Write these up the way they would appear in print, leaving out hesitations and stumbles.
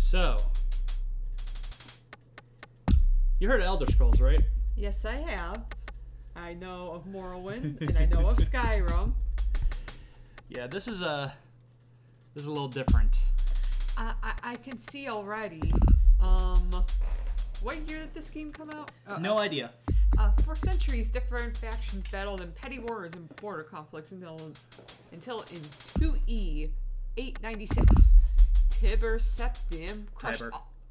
So, you heard of Elder Scrolls, right? Yes, I have. I know of Morrowind, and I know of Skyrim. Yeah, this is a little different. I can see already. What year did this game come out? No idea. For centuries, different factions battled in petty wars and border conflicts until in 2E 896, Tiber Septim crushed.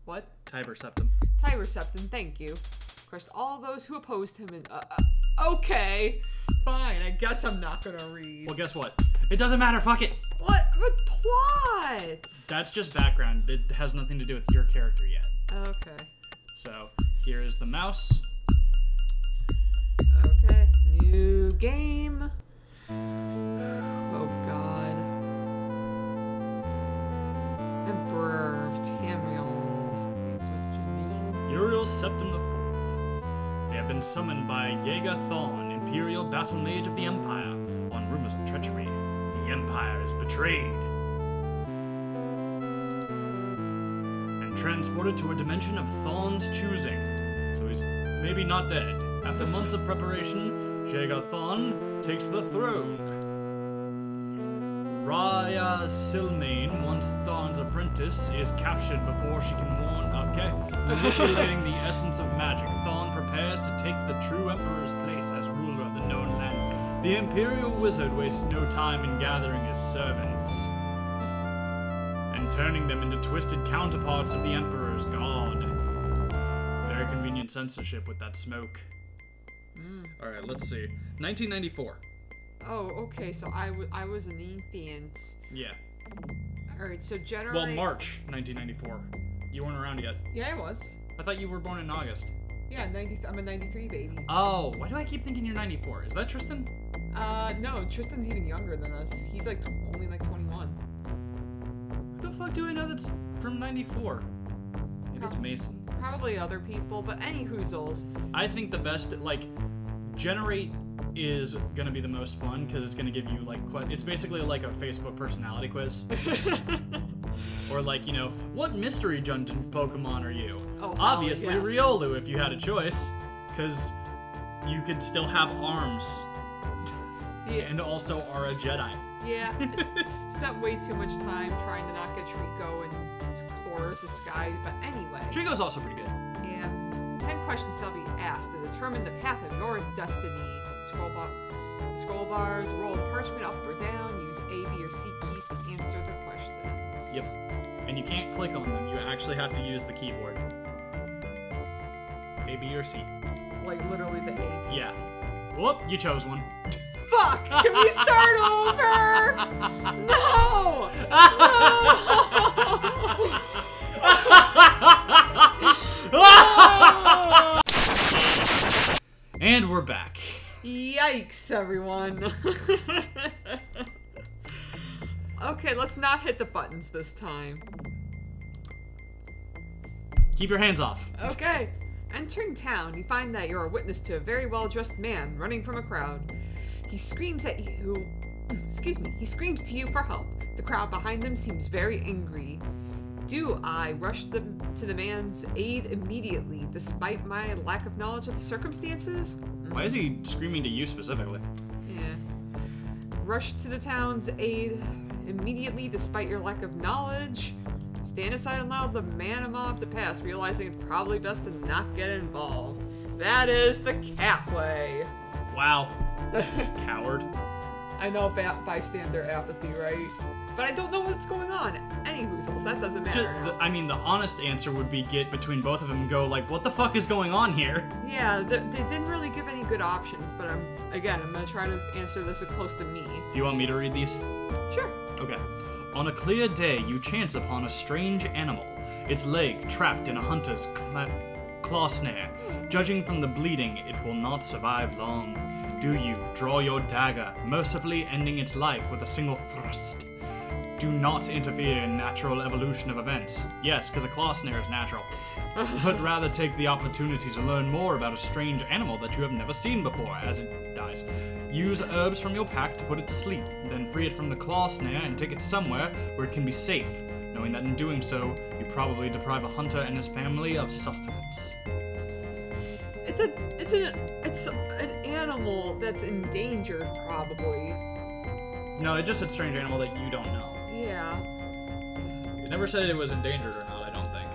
What? Tiber Septim. Tiber Septim, thank you. Crushed all those who opposed him. And okay, fine. I guess I'm not gonna read. Well, guess what? It doesn't matter. Fuck it. What? But plot. That's just background. It has nothing to do with your character yet. Okay. So here is the mouse. Okay. New game. Oh God. Emperor of Tamriel. That's what you mean. Uriel Septim IV. They have been summoned by Jaeger Thorn, Imperial Battle Mage of the Empire, on rumors of treachery. The Empire is betrayed. And transported to a dimension of Thorn's choosing. So he's maybe not dead. After months of preparation, Jaeger Thorn takes the throne. Raya Silmain, once Thorn's apprentice, is captured before she can warn. Okay. Manipulating the essence of magic, Thorn prepares to take the true Emperor's place as ruler of the known land. The Imperial Wizard wastes no time in gathering his servants and turning them into twisted counterparts of the Emperor's god. Very convenient censorship with that smoke. Alright, let's see. 1994. Oh, okay. So I was an infant. Yeah. All right. So generate. Well, March 1994. You weren't around yet. Yeah, I was. I thought you were born in August. Yeah, I'm a 93 baby. Oh, why do I keep thinking you're 94? Is that Tristan? No, Tristan's even younger than us. He's like only like 21. Who the fuck do I know that's from 94? Maybe it's Mason. Probably other people, but any hoozles. I think the best, like, generate is gonna be the most fun because it's gonna give you like it's basically like a Facebook personality quiz. Or like, you know, what mystery dungeon Pokemon are you? Oh, obviously yes. Riolu if you had a choice, because you could still have arms. Yeah. And also are a Jedi. Yeah, I spent way too much time trying to not get Trico and Explorers of Sky, but anyway. Trico's also pretty good. Yeah. 10 questions shall be asked to determine the path of your destiny. Scroll bars, roll the parchment up or down, use A, B, or C keys to answer the questions. Yep. And you can't click on them, you actually have to use the keyboard. A, B, or C. Like literally the A, B, Yeah. C. Whoop, you chose one. Fuck! Can we start over? No! No! And we're back. Yikes, everyone. Okay, let's not hit the buttons this time. Keep your hands off. Okay. Entering town, you find that you're a witness to a very well-dressed man running from a crowd. He screams at you. Excuse me. He screams to you for help. The crowd behind them seems very angry. Do I rush to the man's aid immediately, despite my lack of knowledge of the circumstances? Why is he screaming to you specifically? Yeah. Rush to the town's aid immediately, despite your lack of knowledge. Stand aside and allow the man a mob to pass, realizing it's probably best to not get involved. That is the cat way. Wow. Coward. I know bystander apathy, right? But I don't know what's going on. Any hoozles, that doesn't matter. I mean, the honest answer would be get between both of them and go like, what the fuck is going on here? Yeah, they didn't really give any good options, but I'm gonna try to answer this as close to me. Do you want me to read these? Sure. Okay. On a clear day, you chance upon a strange animal, its leg trapped in a hunter's claw snare. Judging from the bleeding, it will not survive long. Do you draw your dagger, mercifully ending its life with a single thrust? Do not interfere in natural evolution of events. Yes, because a claw snare is natural. But rather take the opportunity to learn more about a strange animal that you have never seen before as it dies. Use herbs from your pack to put it to sleep, then free it from the claw snare and take it somewhere where it can be safe. knowing that in doing so, you probably deprive a hunter and his family of sustenance. It's an animal that's endangered, probably. No, it just said strange animal that you don't know. Yeah. It never said it was endangered or not, I don't think.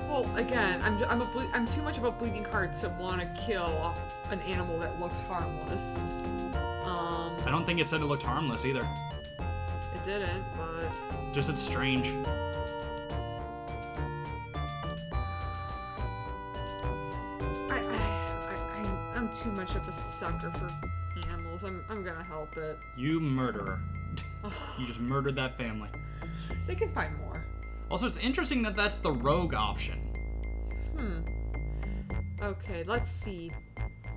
Well, again, I'm too much of a bleeding heart to want to kill an animal that looks harmless. I don't think it said it looked harmless either. It didn't, but Just it's strange. I'm too much of a sucker for animals. I'm gonna help it. You murderer. You just murdered that family. They can find more. Also, it's interesting that that's the rogue option. Okay, let's see.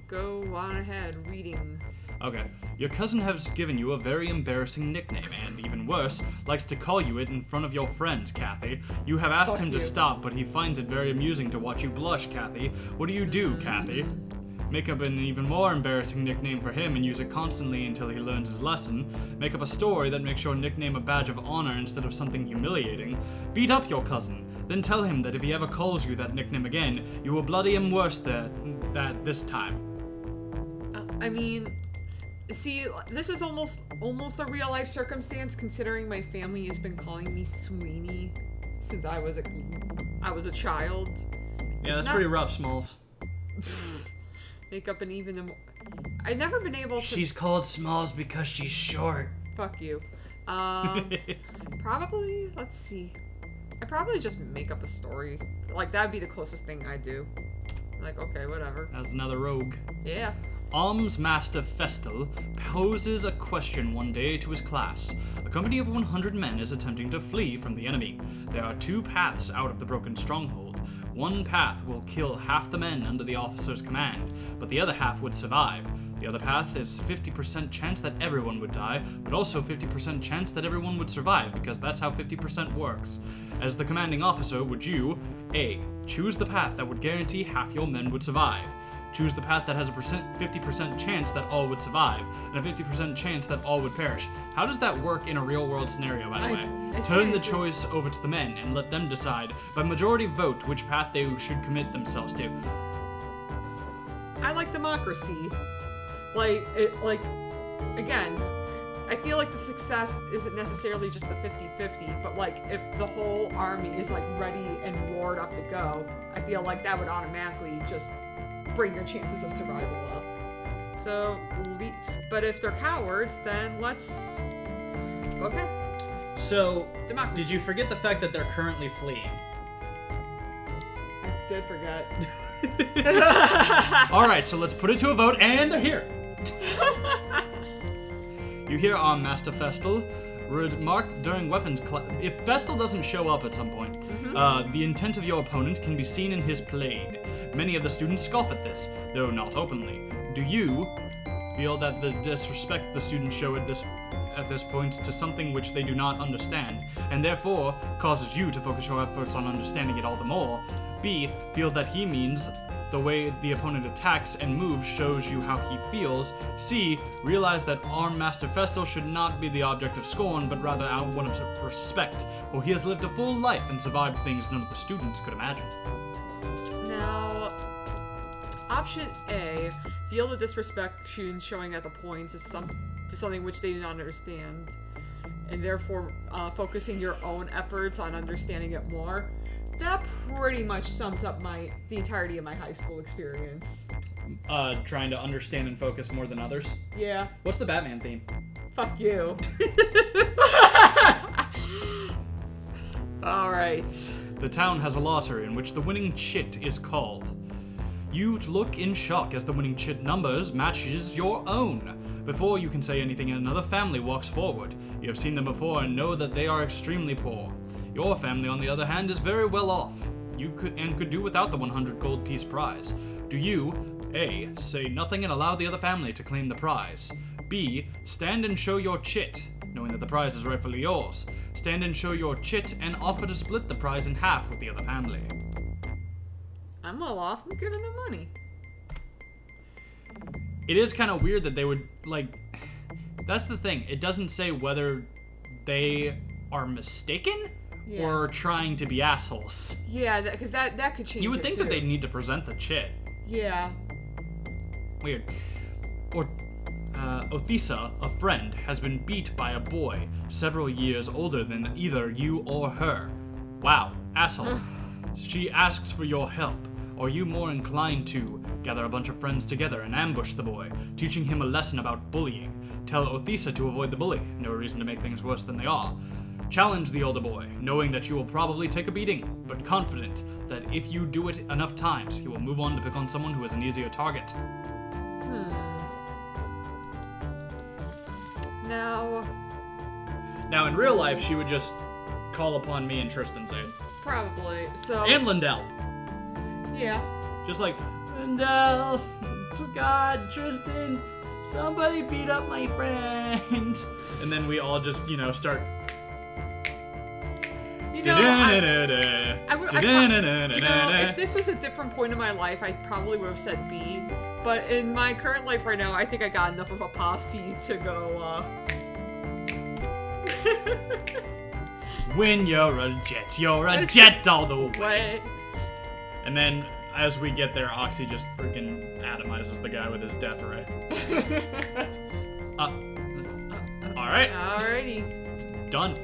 Go on ahead, reading. Okay, your cousin has given you a very embarrassing nickname, and even worse, likes to call you it in front of your friends, Kathy. You have asked Fuck him to you. stop, but he finds it very amusing to watch you blush, Kathy. What do you do, Kathy? Make up an even more embarrassing nickname for him and use it constantly until he learns his lesson. Make up a story that makes your nickname a badge of honor instead of something humiliating. Beat up your cousin. Then tell him that if he ever calls you that nickname again, you will bloody him worse than that this time. I mean, see, this is almost a real life circumstance, considering my family has been calling me Sweeney since I was a child. Yeah, that's not- pretty rough, Smalls. Make up an even. I've never been able to. She's called Smalls because she's short. Fuck you. Probably. Let's see. I probably just make up a story. Like that'd be the closest thing I do. Like okay, whatever. As another rogue. Yeah. Alms Master Festal poses a question one day to his class. A company of 100 men is attempting to flee from the enemy. There are two paths out of the broken stronghold. One path will kill half the men under the officer's command, but the other half would survive. The other path is 50% chance that everyone would die, but also 50% chance that everyone would survive, because that's how 50% works. As the commanding officer, would you, A, choose the path that would guarantee half your men would survive? Choose the path that has a 50% chance that all would survive, and a 50% chance that all would perish. How does that work in a real-world scenario, by the way? Turn the choice over to the men and let them decide, by majority vote, which path they should commit themselves to. I like democracy. Again, I feel like the success isn't necessarily just the 50-50, but like if the whole army is like ready and roared up to go, I feel like that would automatically just bring your chances of survival up. So, but if they're cowards, then let's. Okay. So, Democracy. did you forget the fact that they're currently fleeing? I did forget. Alright, so let's put it to a vote, and they're here! You hear our Master Festal remarked during weapons class. If Festal doesn't show up at some point, the intent of your opponent can be seen in his blade. Many of the students scoff at this, though not openly. Do you feel that the disrespect the students show at this point to something which they do not understand, and therefore causes you to focus your efforts on understanding it all the more? B, feel that he means the way the opponent attacks and moves shows you how he feels. C, realize that our Master Festal should not be the object of scorn, but rather one of respect, for he has lived a full life and survived things none of the students could imagine. Now, option A, feel the disrespect students showing at the points is to something which they do not understand, and therefore focusing your own efforts on understanding it more. That pretty much sums up the entirety of my high school experience. Trying to understand and focus more than others. Yeah. What's the Batman theme? Fuck you. Alright. The town has a lottery in which the winning chit is called. You look in shock as the winning chit numbers matches your own. Before you can say anything, another family walks forward. You have seen them before and know that they are extremely poor. Your family, on the other hand, is very well off. You could do without the 100 gold piece prize. Do you, A, say nothing and allow the other family to claim the prize? B, stand and show your chit, knowing that the prize is rightfully yours. Stand and show your chit and offer to split the prize in half with the other family. I'm well off. I'm giving them money. It is kind of weird that they would, like, that's the thing. It doesn't say whether they are mistaken Yeah. or trying to be assholes. Yeah, because that could change. You would it, think too. that they'd need to present the chit. Yeah. Weird. Or, Othisa, a friend, has been beat by a boy several years older than either you or her. Wow, asshole. She asks for your help. Are you more inclined to gather a bunch of friends together and ambush the boy, teaching him a lesson about bullying? Tell Othisa to avoid the bully. No reason to make things worse than they are. Challenge the older boy, knowing that you will probably take a beating, but confident that if you do it enough times, he will move on to pick on someone who is an easier target. Now, in real life, she would just call upon me and Tristan's aid. Probably. So. And Lindell. Yeah. Just like, Lindell, God, Tristan, somebody beat up my friend. And then we all just, start. If this was a different point in my life, I probably would have said B. But in my current life right now, I think I got enough of a posse to go, When you're a jet all the way. way. And then, as we get there, Oxy just freaking atomizes the guy with his death ray. Alright. Alrighty. Done.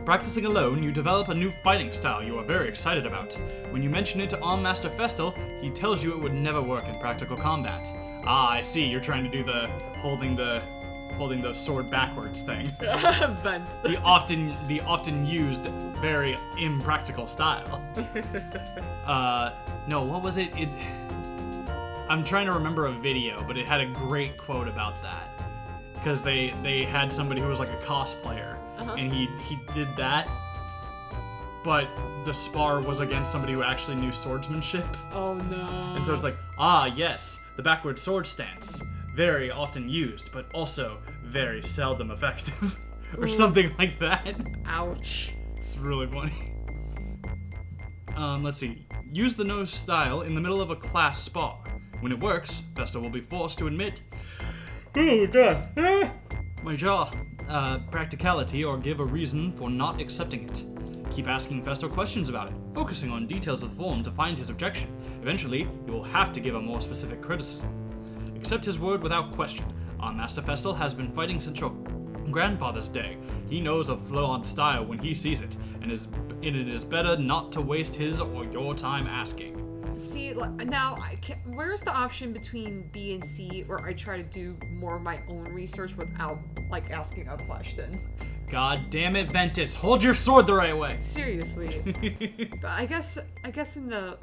Practicing alone, you develop a new fighting style you are very excited about. When you mention it to Arm Master Festal, he tells you it would never work in practical combat. Ah, I see, you're trying to do the holding the sword backwards thing. Bent. The often used, very impractical style. No, what was it? I'm trying to remember a video, but it had a great quote about that. Because they had somebody who was like a cosplayer, and he did that, but the spar was against somebody who actually knew swordsmanship. Oh no. And so it's like, ah yes, the backward sword stance. Very often used, but also very seldom effective. Or something like that. Ouch. It's really funny. Let's see. Use the nose style in the middle of a class spar. When it works, Vesta will be forced to admit, oh god, my jaw, practicality, or give a reason for not accepting it. Keep asking Festal questions about it, focusing on details of the form to find his objection. Eventually, you will have to give a more specific criticism. Accept his word without question. Our Master Festal has been fighting since your grandfather's day. He knows a flawed style when he sees it, and it is better not to waste his or your time asking. See, now, where's the option between B and C where I try to do more of my own research without, asking a question? God damn it, Ventus, hold your sword the right way! Seriously. But I guess in the...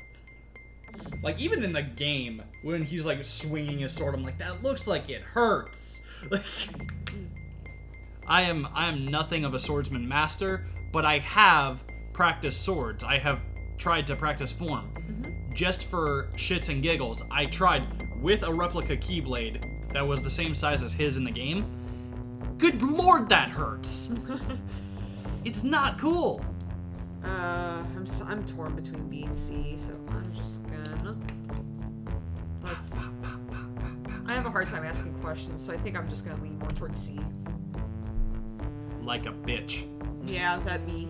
even in the game, when he's, swinging his sword, I'm like, that looks like it hurts! I am nothing of a swordsman master, but I have practiced swords. I have tried to practice form. Just for shits and giggles, I tried with a replica Keyblade that was the same size as his in the game. Good lord, that hurts! It's not cool! I'm torn between B and C, so I'm just gonna... I have a hard time asking questions, so I think I'm just gonna lean more towards C. Like a bitch. Yeah, that'd be...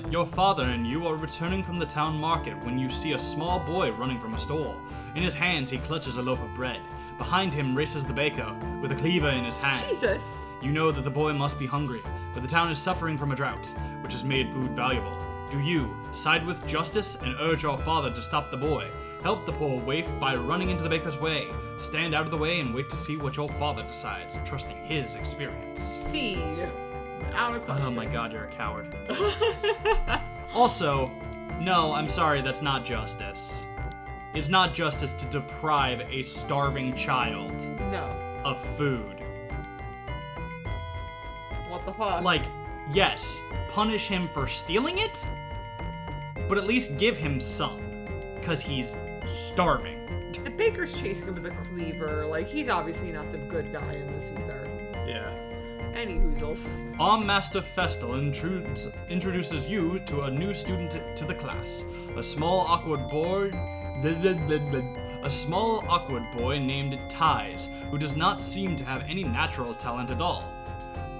Your father and you are returning from the town market when you see a small boy running from a stall. In his hands, he clutches a loaf of bread. Behind him races the baker, with a cleaver in his hands. Jesus! You know that the boy must be hungry, but the town is suffering from a drought, which has made food valuable. Do you side with justice and urge your father to stop the boy? Help the poor waif by running into the baker's way. Stand out of the way and wait to see what your father decides, trusting his experience. C. Out of question. Oh my god, you're a coward. Also, no, I'm sorry, that's not justice. It's not justice to deprive a starving child No. of food. What the fuck? Yes, punish him for stealing it, but at least give him some, because he's starving. The baker's chasing him with a cleaver. He's obviously not the good guy in this either. Yeah. Any hoozles. Arm Master Festal introduces you to a new student to the class. A small awkward boy named Ties, who does not seem to have any natural talent at all.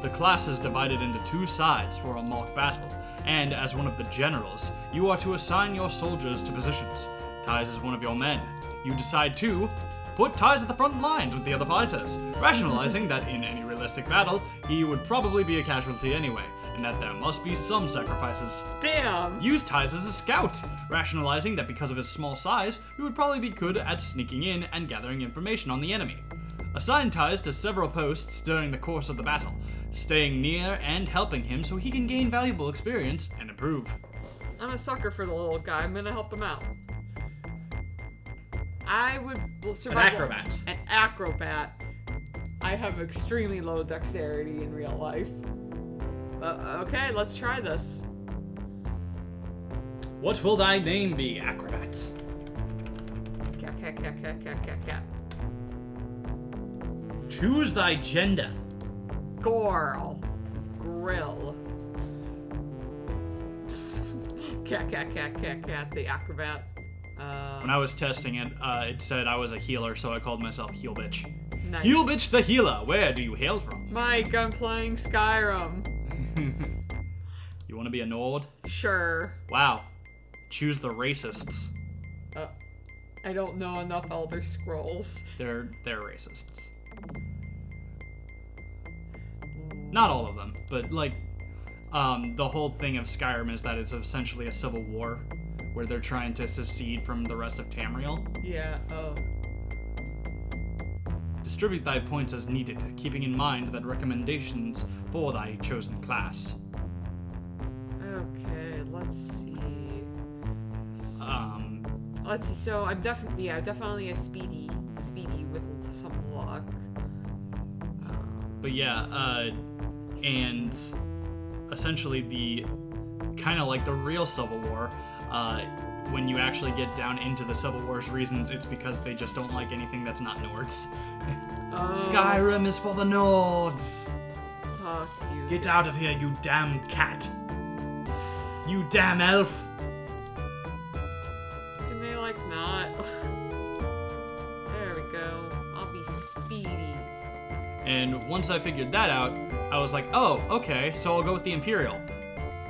The class is divided into two sides for a mock battle, and as one of the generals, you are to assign your soldiers to positions. Ties is one of your men. You decide to put Ties at the front lines with the other fighters, rationalizing that in any realistic battle, he would probably be a casualty anyway, and that there must be some sacrifices. Damn! Use Ties as a scout, rationalizing that because of his small size, he would probably be good at sneaking in and gathering information on the enemy. Assign Ties to several posts during the course of the battle, staying near and helping him so he can gain valuable experience and improve. I'm a sucker for the little guy. I'm gonna help him out. I would survive. acrobat. An acrobat. I have extremely low dexterity in real life. Okay, let's try this. What will thy name be, acrobat? Cat. Choose thy gender. Girl. Grill. Cat, the acrobat. When I was testing it, it said I was a healer, so I called myself Heal Bitch. Nice. Heal Bitch the healer, where do you hail from? Mike, I'm playing Skyrim. You want to be a Nord? Sure. Wow. Choose the racists. I don't know enough Elder Scrolls. They're racists. Not all of them, but like, the whole thing of Skyrim is that it's essentially a civil war where they're trying to secede from the rest of Tamriel. Yeah, oh. Distribute thy points as needed, keeping in mind that recommendations for thy chosen class. Okay, let's see. Let's see. So I'm definitely a speedy with some luck. But yeah, and essentially the kind of like the real Civil War, when you actually get down into the Civil War's reasons, it's because they just don't like anything that's not Nords. Skyrim is for the Nords. Fuck you. Get out of here, you damn cat. You damn elf. Can they like not? There we go. I'll be speedy. And once I figured that out, I was like, oh, okay, so I'll go with the Imperial.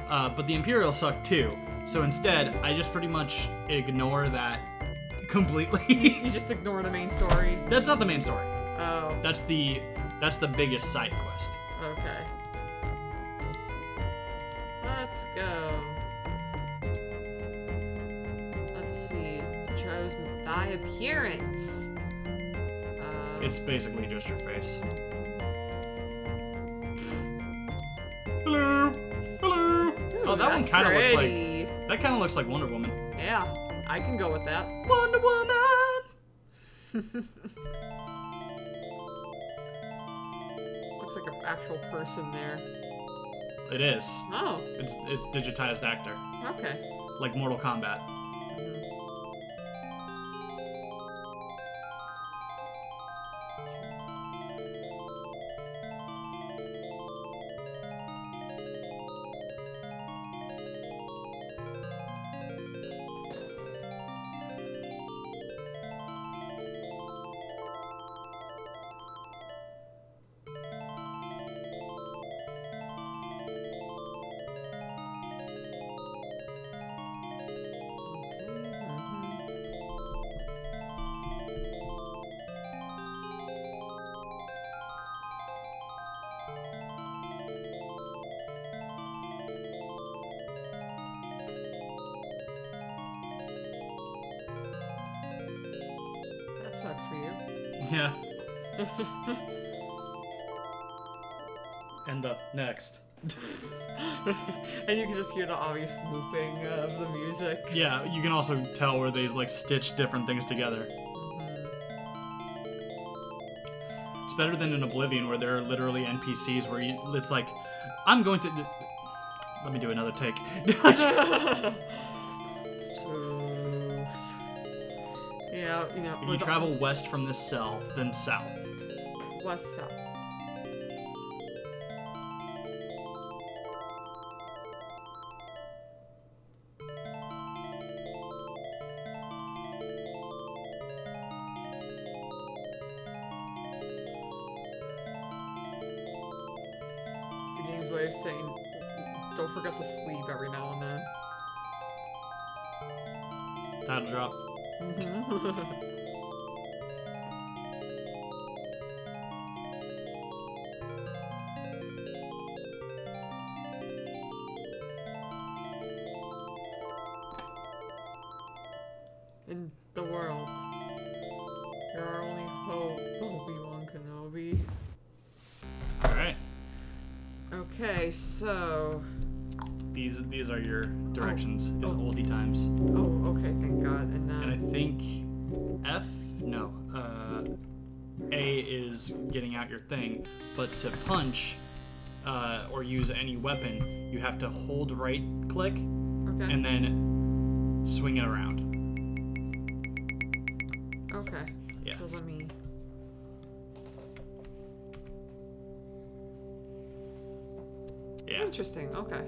But the Imperial sucked too. So instead, I just pretty much ignore that completely. You just ignore the main story? That's not the main story. Oh. That's the biggest side quest. Okay. Let's go. Let's see. Chose thy appearance. It's basically just your face. Hello. Hello. Ooh, Oh, that one that's kind of looks like pretty. that. Kind of looks like Wonder Woman. Yeah, I can go with that. Wonder Woman. Looks like an actual person there. It is. Oh, It's digitized actor, okay. like Mortal Kombat. That sucks for you. Yeah. And up next. And you can just hear the obvious looping of the music. Yeah, you can also tell where they like stitch different things together. It's better than in Oblivion where there are literally NPCs where it's like, I'm going to... Let me do another take. So, yeah, you know. You travel west from this cell, then south. West south. way of saying, don't forget to sleep every now and then. Title drop. In the world, there are only hope, Obi-Wan Kenobi. Alright. Okay, so... These are your directions. It's oldie times. Oh, okay, thank God. And then... And I think F? No. A is getting out your thing, but to punch or use any weapon, you have to hold right click Okay. and then swing it around. Okay. Yeah. So let me... Yeah. Interesting, okay.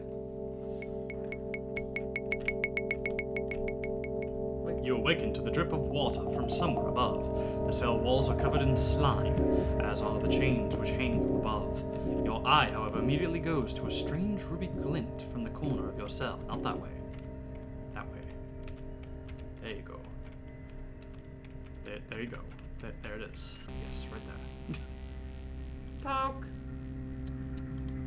You awaken to the drip of water from somewhere above. The cell walls are covered in slime, as are the chains which hang from above. Your eye, however, immediately goes to a strange ruby glint from the corner of your cell. Not that way. That way. There you go. There you go. There it is. Yes, right there. Poke.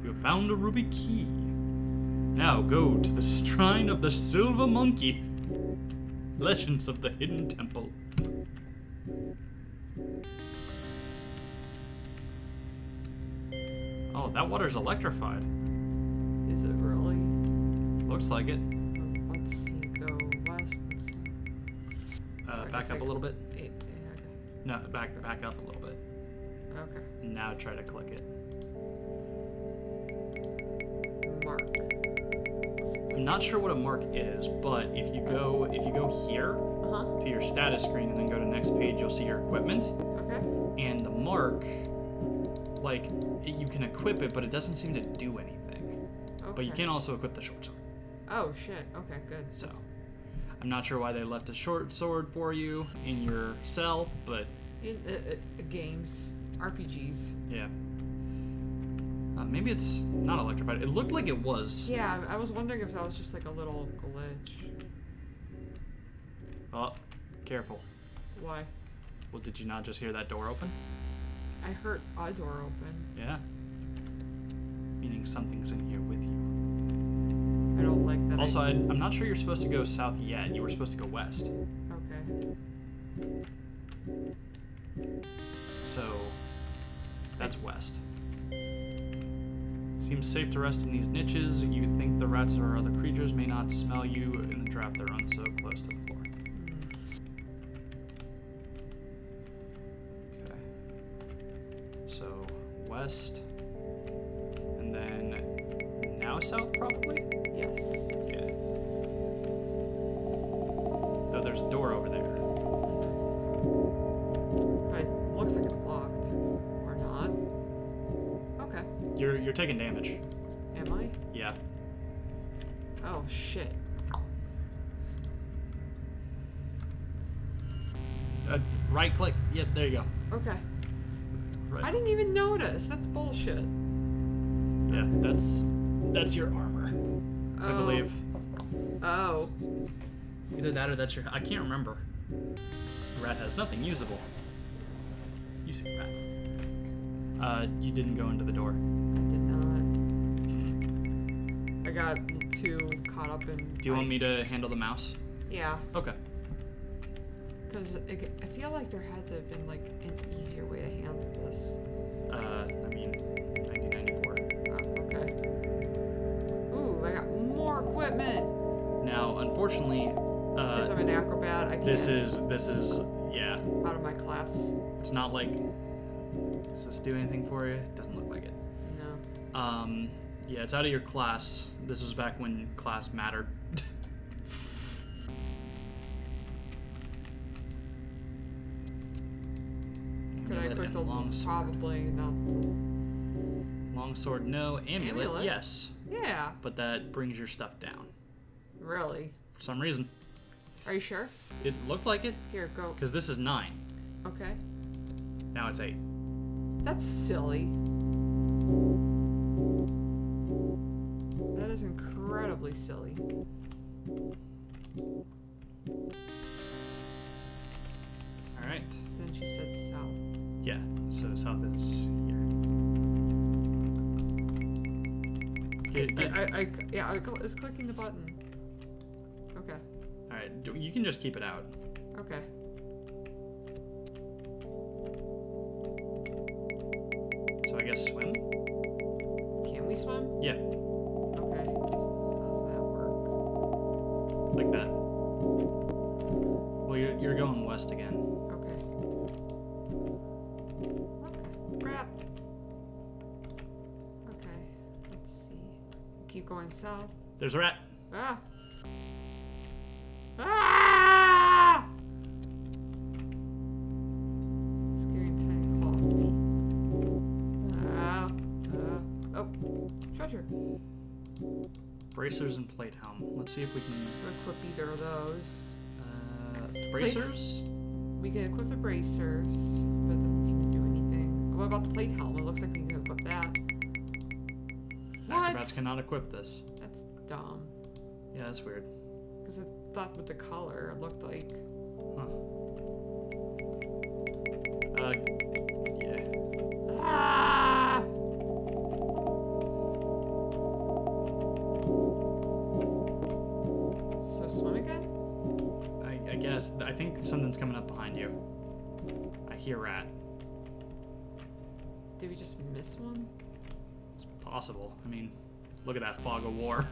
You have found a ruby key. Now go to the shrine of the Silver Monkey. Legends of the Hidden Temple. Oh, that water's electrified. Is it really? Looks like it. Let's see, go west and south. Back up a little bit. Okay. No, back up a little bit. Okay. And now try to click it. Mark. I'm not sure what a mark is, but if you go here Uh-huh. to your status screen and then go to next page, you'll see your equipment. Okay. And the mark, like, you can equip it, but it doesn't seem to do anything. Okay. But you can also equip the short sword. Oh, shit. Okay, good. So, I'm not sure why they left a short sword for you in your cell, but Games. RPGs. yeah. Maybe it's not electrified. It looked like it was. Yeah, I was wondering if that was just like a little glitch. Oh, careful. Why? Well, did you not just hear that door open? I heard a door open. Yeah. Meaning something's in here with you. I don't like that. Also, I'm not sure you're supposed to go south yet. You were supposed to go west. Okay. So, that's west. Seems safe to rest in these niches. You think the rats or other creatures may not smell you in the draft they run so close to the floor. Okay. So, west. And then now south, probably? Yes. Yeah. Though there's a door over there. But it looks like it's locked. Or not. Okay. You're taking damage. Am I? Yeah. Oh, shit. Right click. Yeah, there you go. Okay. Right. I didn't even notice. That's bullshit. Yeah, that's your armor, I Oh. believe. Oh. Either that or that's your. I can't remember. Rat has nothing usable. You see rat. You didn't go into the door. I did not. I got too caught up in... Do you want me to handle the mouse? Yeah. Okay. Because I feel like there had to have been, like, an easier way to handle this. I mean, 1994. Oh, okay. Ooh, I got more equipment! Now, unfortunately, Because I'm an acrobat, I can't... this is yeah. Out of my class. It's not like. Does this do anything for you? It doesn't look like it. No. Yeah, it's out of your class. This was back when class mattered. Could I Amulet equip the and long sword. Probably not. Long sword, no. Amulet, Amulet? yes. Yeah. But that brings your stuff down. Really? For some reason. Are you sure? It looked like it, Here, go. because this is 9. Okay. Now it's 8. That's silly. incredibly silly. Alright. Then she said south. Yeah, so south is here. I was clicking the button. Okay. Alright, you can just keep it out. Okay. So I guess swim? Can we swim? Yeah, Okay. How does that work? like that. Well, you're going west again. Okay. Okay. Rat. Okay. Let's see. Keep going south. There's a rat. Ah! Ah! Scary tiny claw feet. Ah! Oh! Treasure. Bracers and plate helm. Let's see if we can. Equip either of those. Bracers? We can equip the bracers, but it doesn't seem to do anything. What about the plate helm? It looks like we can equip that. Acrobats What? cannot equip this. That's dumb. Yeah, that's weird. Because I thought with the color, it looked like. Huh. Yeah. Ah! So swim again? I guess. I think something's coming up behind you. I hear rat. Did we just miss one? It's possible. I mean, look at that fog of war.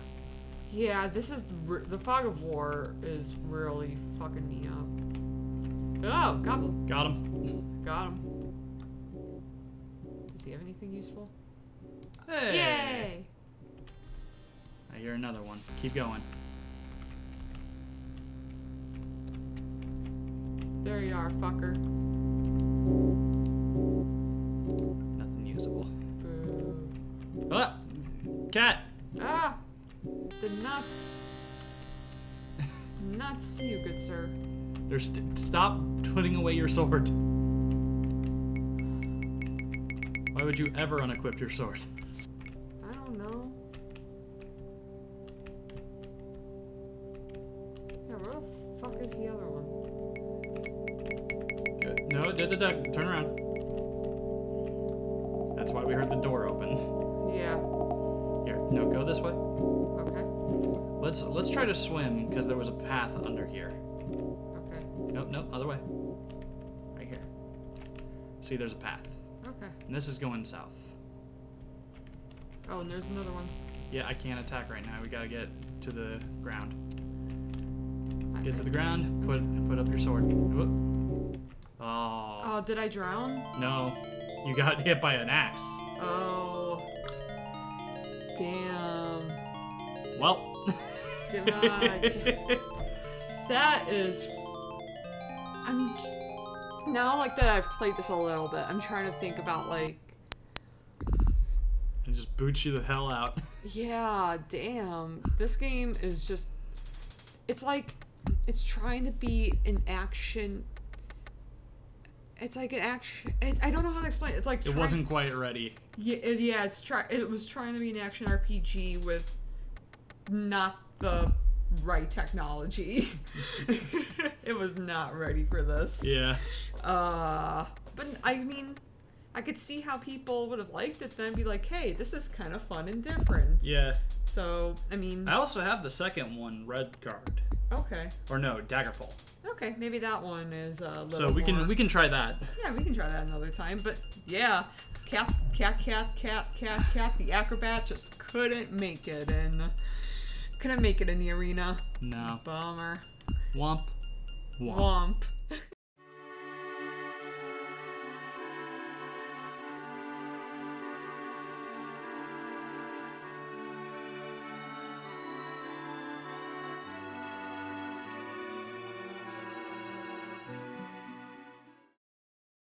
Yeah, this is the fog of war is really fucking me up. Oh, gobble. Got him. Got him. Does he have anything useful? Hey! Yay! I hear another one. Keep going. There you are, fucker. Nothing usable. Boo. Ah! Cat! Ah! Did not see you, good sir. Stop putting away your sword. Why would you ever unequip your sword? I don't know. Yeah, where the fuck is the other one? Good. No, turn around. That's why we heard the door open. Yeah. Here, no, go this way. Okay. Let's try to swim because there was a path under here. Okay. Nope, other way. Right here. See, there's a path, Okay. and this is going south. Oh, and there's another one. Yeah, I can't attack right now. We gotta get to the ground. Get to the ground. Put up your sword. Whoop. Oh. Oh, did I drown? No, you got hit by an axe. Oh. Damn. Well. That is. Now, like that I've played this a little bit, I'm trying to think about, like. It just boots you the hell out. Yeah, damn. This game is just. It's like. It's trying to be an action. It's like an action. I don't know how to explain it. It's like. It wasn't quite ready. Yeah, it was trying to be an action RPG with not the right technology. It was not ready for this. Yeah. But I mean, I could see how people would have liked it then, be like, hey, this is kind of fun and different. Yeah. So, I mean. I also have the second one, Red Guard. Okay. Or no, Daggerfall. Okay, maybe that one is a little So we can try that. Yeah, we can try that another time. But yeah, cat. The acrobat just couldn't make it in the arena. No. Bummer. Womp. Womp.